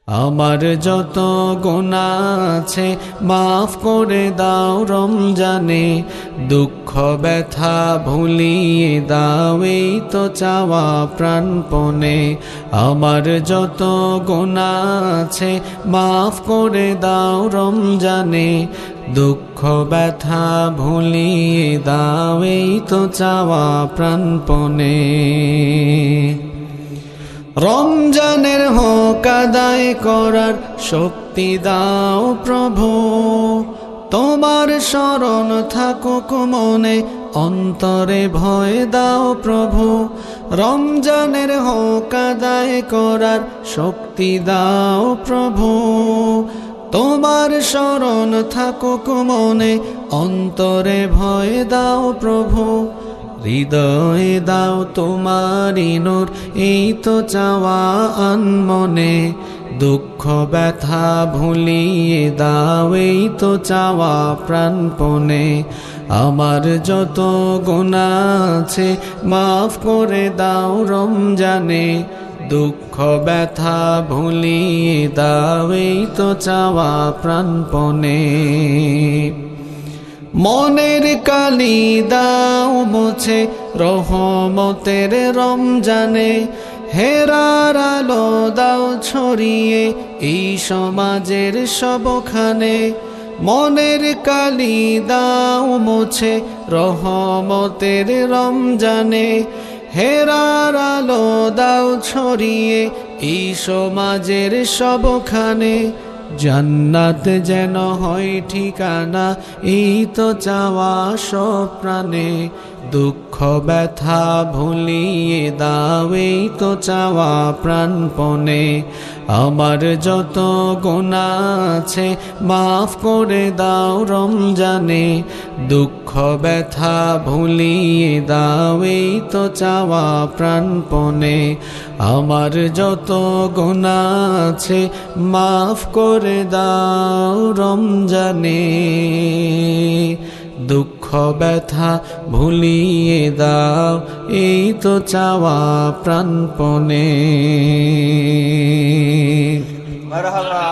আমার যত গুনাহ আছে মাফ করে দাও রমজানে, দুঃখ ব্যথা ভুলিয়ে দাও এই তো চাওয়া প্রাণপণে। আমার যত গুনাহ আছে মাফ করে দাও রমজানে, দুঃখ ব্যথা ভুলিয়ে দাও এই তো চাওয়া প্রাণপণে। রমজানের হক আদায় করার শক্তি দাও প্রভু, তোমার শরণ থাকুক মনে, অন্তরে ভয় দাও প্রভু। রমজানের হক আদায় করার শক্তি দাও প্রভু, তোমার শরণ থাকুক মনে, অন্তরে ভয় দাও প্রভু। হৃদয়ে দাও তোমারি নূর এই তো চাওয়া আনমনে, দুঃখ ব্যথা ভুলিয়ে দাও এই তো চাওয়া প্রাণপণে। আমার যত গুনাহ আছে মাফ করে দাও রমজানে, দুঃখ ব্যথা ভুলিয়ে দাও এই তো চাওয়া প্রাণপণে। মনের কালি দাও মুছে রহমতের রমজানে, হেরার আলো দাও ছড়িয়ে এই সমাজের সবখানে। মনের কালি দাও মুছে রহমতের রমজানে, হেরার আলো দাও ছড়িয়ে এই সমাজের সবখানে। জান্নাত যেন হয় ঠিকানা এই তো চাওয়া সব প্রাণে, দুঃখ ব্যথা ভুলিয়ে দাও এই তো চাওয়া প্রাণপণে। আমার যত গুনাহ আছে মাফ করে দাও রমজানে, দুঃখ ব্যথা ভুলিয়ে দাও এই তো চাওয়া প্রাণপণে। আমার যত গুনাহ আছে মাফ করে দাও রমজানে, দুঃখ ব্যথা ভুলিয়ে দাও এই তো চাওয়া প্রাণপণে। মারহাবা।